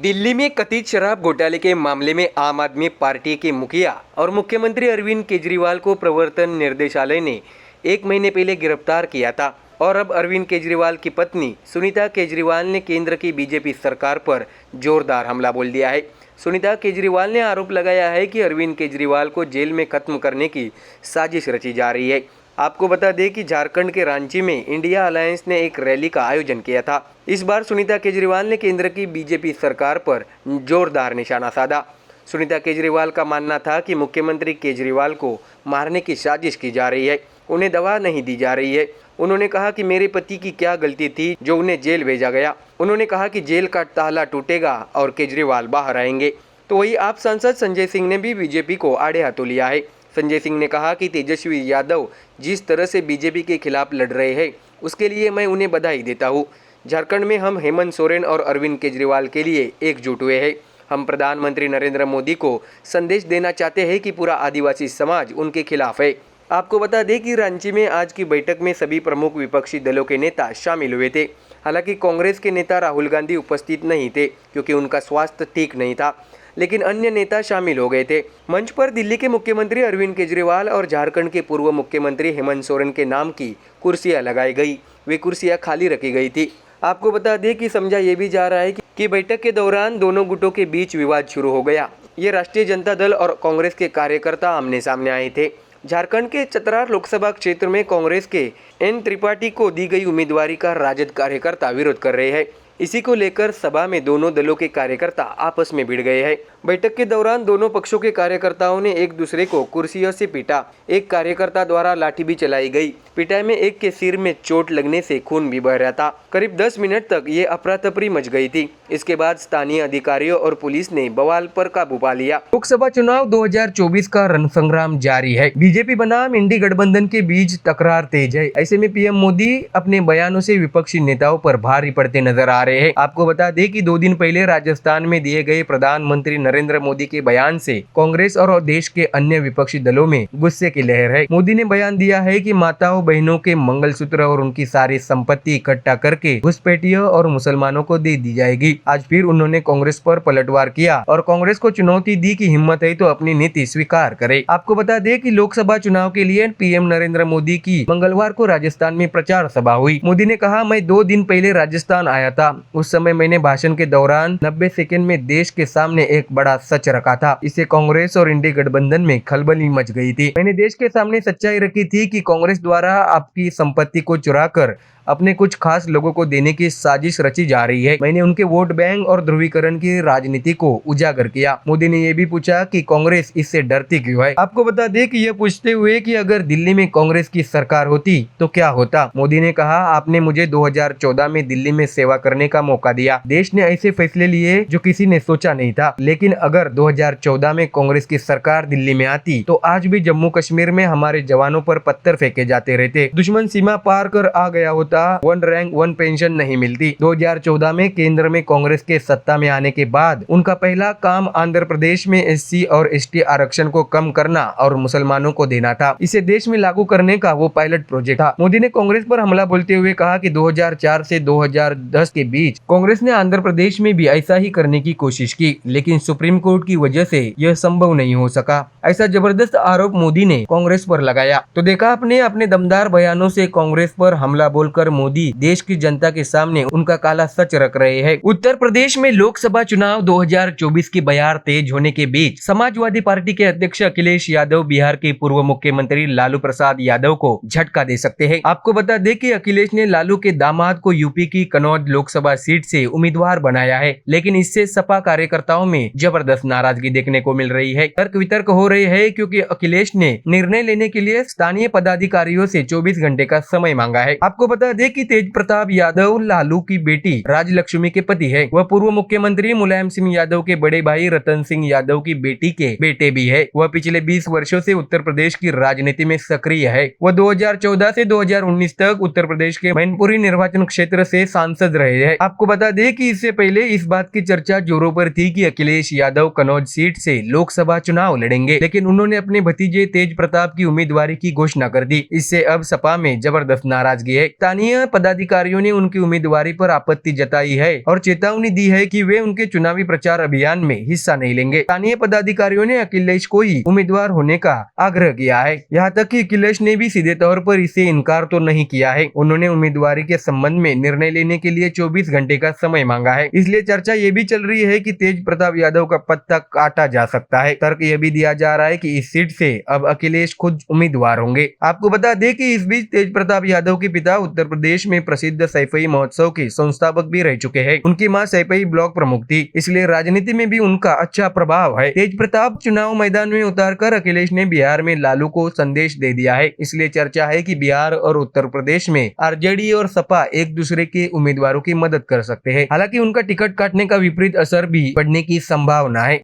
दिल्ली में कथित शराब घोटाले के मामले में आम आदमी पार्टी के मुखिया और मुख्यमंत्री अरविंद केजरीवाल को प्रवर्तन निर्देशालय ने 1 महीने पहले गिरफ्तार किया था और अब अरविंद केजरीवाल की पत्नी सुनीता केजरीवाल ने केंद्र की बीजेपी सरकार पर जोरदार हमला बोल दिया है। सुनीता केजरीवाल ने आरोप लगाया है कि अरविंद केजरीवाल को जेल में खत्म करने की साजिश रची जा रही है। आपको बता दें कि झारखंड के रांची में इंडिया अलायंस ने एक रैली का आयोजन किया था। इस बार सुनीता केजरीवाल ने केंद्र की बीजेपी सरकार पर जोरदार निशाना साधा। सुनीता केजरीवाल का मानना था कि मुख्यमंत्री केजरीवाल को मारने की साजिश की जा रही है, उन्हें दवा नहीं दी जा रही है। उन्होंने कहा कि मेरे पति की क्या गलती थी जो उन्हें जेल भेजा गया। उन्होंने कहा कि जेल का ताला टूटेगा और केजरीवाल बाहर आएंगे। तो वही आप सांसद संजय सिंह ने भी बीजेपी को आड़े हाथों लिया है। संजय सिंह ने कहा कि तेजस्वी यादव जिस तरह से बीजेपी के खिलाफ लड़ रहे हैं उसके लिए मैं उन्हें बधाई देता हूं। झारखंड में हम हेमंत सोरेन और अरविंद केजरीवाल के लिए एकजुट हुए हैं। हम प्रधानमंत्री नरेंद्र मोदी को संदेश देना चाहते हैं कि पूरा आदिवासी समाज उनके खिलाफ है। आपको बता दें कि रांची में आज की बैठक में सभी प्रमुख विपक्षी दलों के नेता शामिल हुए थे। हालांकि कांग्रेस के नेता राहुल गांधी उपस्थित नहीं थे क्योंकि उनका स्वास्थ्य ठीक नहीं था, लेकिन अन्य नेता शामिल हो गए थे। मंच पर दिल्ली के मुख्यमंत्री अरविंद केजरीवाल और झारखंड के पूर्व मुख्यमंत्री हेमंत सोरेन के नाम की कुर्सियां लगाई गई। वे कुर्सियां खाली रखी गई थी। आपको बता दें कि समझा ये भी जा रहा है कि बैठक के दौरान दोनों गुटों के बीच विवाद शुरू हो गया। ये राष्ट्रीय जनता दल और कांग्रेस के कार्यकर्ता आमने सामने आए थे। झारखंड के चतरा लोकसभा क्षेत्र में कांग्रेस के एन त्रिपाठी को दी गई उम्मीदवारी का राजद कार्यकर्ता विरोध कर रहे हैं। इसी को लेकर सभा में दोनों दलों के कार्यकर्ता आपस में भिड़ गए हैं। बैठक के दौरान दोनों पक्षों के कार्यकर्ताओं ने एक दूसरे को कुर्सियों से पीटा। एक कार्यकर्ता द्वारा लाठी भी चलाई गई। पिटाई में एक के सिर में चोट लगने से खून भी बह रहा था। करीब 10 मिनट तक ये अफरा-तफरी मच गई थी। इसके बाद स्थानीय अधिकारियों और पुलिस ने बवाल पर काबू पा लिया। लोकसभा चुनाव 2024 का रणसंग्राम जारी है। बीजेपी बनाम इंडी गठबंधन के बीच तकरार तेज है। ऐसे में पीएम मोदी अपने बयानों से विपक्षी नेताओं पर भारी पड़ते नजर आ रहे हैं। आपको बता दें कि 2 दिन पहले राजस्थान में दिए गए प्रधानमंत्री नरेंद्र मोदी के बयान से कांग्रेस और देश के अन्य विपक्षी दलों में गुस्से की लहर है। मोदी ने बयान दिया है कि माताओं बहनों के मंगलसूत्र और उनकी सारी संपत्ति इकट्ठा करके घुसपैठियों और मुसलमानों को दे दी जाएगी। आज फिर उन्होंने कांग्रेस पर पलटवार किया और कांग्रेस को चुनौती दी कि हिम्मत है तो अपनी नीति स्वीकार करे। आपको बता दें कि लोकसभा चुनाव के लिए पीएम नरेंद्र मोदी की मंगलवार को राजस्थान में प्रचार सभा हुई। मोदी ने कहा, मैं 2 दिन पहले राजस्थान आया था। उस समय मैंने भाषण के दौरान 90 सेकंड में देश के सामने एक बड़ा सच रखा था। इससे कांग्रेस और इंडी गठबंधन में खलबली मच गई थी। मैंने देश के सामने सच्चाई रखी थी कि कांग्रेस द्वारा आपकी संपत्ति को चुराकर अपने कुछ खास लोगों को देने की साजिश रची जा रही है। मैंने उनके वोट बैंक और ध्रुवीकरण की राजनीति को उजागर किया। मोदी ने यह भी पूछा कि कांग्रेस इससे डरती क्यों है। आपको बता दें कि यह पूछते हुए कि अगर दिल्ली में कांग्रेस की सरकार होती तो क्या होता। मोदी ने कहा, आपने मुझे 2014 में दिल्ली में सेवा करने का मौका दिया। देश ने ऐसे फैसले लिए जो किसी ने सोचा नहीं था। लेकिन अगर 2014 में कांग्रेस की सरकार दिल्ली में आती तो आज भी जम्मू कश्मीर में हमारे जवानों पर पत्थर फेंके जाते रहते। दुश्मन सीमा पार कर आ गया होता। 1 रैंक 1 पेंशन नहीं मिलती। 2014 में केंद्र में कांग्रेस के सत्ता में आने के बाद उनका पहला काम आंध्र प्रदेश में SC और ST आरक्षण को कम करना और मुसलमानों को देना था। इसे देश में लागू करने का वो पायलट प्रोजेक्ट था। मोदी ने कांग्रेस पर हमला बोलते हुए कहा कि 2004 से 2010 के बीच कांग्रेस ने आंध्र प्रदेश में भी ऐसा ही करने की कोशिश की, लेकिन सुप्रीम कोर्ट की वजह से यह संभव नहीं हो सका। ऐसा जबरदस्त आरोप मोदी ने कांग्रेस पर लगाया। तो देखा आपने, अपने दमदार बयानों से कांग्रेस पर हमला बोलकर मोदी देश की जनता के सामने उनका काला सच रख रहे हैं। उत्तर प्रदेश में लोकसभा चुनाव 2024 की बयार तेज होने के बीच समाजवादी पार्टी के अध्यक्ष अखिलेश यादव बिहार के पूर्व मुख्यमंत्री लालू प्रसाद यादव को झटका दे सकते हैं। आपको बता दें कि अखिलेश ने लालू के दामाद को यूपी की कन्नौज लोकसभा सीट से उम्मीदवार बनाया है, लेकिन इससे सपा कार्यकर्ताओं में जबरदस्त नाराजगी देखने को मिल रही है। तर्क वितर्क हो रहे हैं क्योंकि अखिलेश ने निर्णय लेने के लिए स्थानीय पदाधिकारियों से 24 घंटे का समय मांगा है। आपको बता दें कि तेज प्रताप यादव लालू की बेटी राजलक्ष्मी के पति है। वह पूर्व मुख्यमंत्री मुलायम सिंह यादव के बड़े भाई रतन सिंह यादव की बेटी के बेटे भी है। वह पिछले 20 वर्षों से उत्तर प्रदेश की राजनीति में सक्रिय है। वह 2014 से 2019 तक उत्तर प्रदेश के मैनपुरी निर्वाचन क्षेत्र से सांसद रहे हैं। आपको बता दें कि इससे पहले इस बात की चर्चा जोरों पर थी कि अखिलेश यादव कन्नौज सीट से लोकसभा चुनाव लड़ेंगे, लेकिन उन्होंने अपने भतीजे तेज प्रताप की उम्मीदवारी की घोषणा कर दी। इससे अब सपा में जबरदस्त नाराजगी है। स्थानीय स्थानीय पदाधिकारियों ने उनकी उम्मीदवारी पर आपत्ति जताई है और चेतावनी दी है कि वे उनके चुनावी प्रचार अभियान में हिस्सा नहीं लेंगे। स्थानीय पदाधिकारियों ने अखिलेश को ही उम्मीदवार होने का आग्रह किया है। यहाँ तक कि अखिलेश ने भी सीधे तौर पर इसे इनकार तो नहीं किया है। उन्होंने उम्मीदवारी के संबंध में निर्णय लेने के लिए 24 घंटे का समय मांगा है। इसलिए चर्चा ये भी चल रही है कि तेज प्रताप यादव का पत्ता काटा जा सकता है। तर्क यह भी दिया जा रहा है कि इस सीट से अब अखिलेश खुद उम्मीदवार होंगे। आपको बता दें कि इस बीच तेज प्रताप यादव के पिता उत्तर प्रदेश में प्रसिद्ध सैफई महोत्सव के संस्थापक भी रह चुके हैं। उनकी मां सैफई ब्लॉक प्रमुख थी, इसलिए राजनीति में भी उनका अच्छा प्रभाव है। तेज प्रताप चुनाव मैदान में उतारकर अखिलेश ने बिहार में लालू को संदेश दे दिया है। इसलिए चर्चा है कि बिहार और उत्तर प्रदेश में आरजेडी और सपा एक दूसरे के उम्मीदवारों की मदद कर सकते हैं। हालांकि उनका टिकट काटने का विपरीत असर भी पड़ने की संभावना है।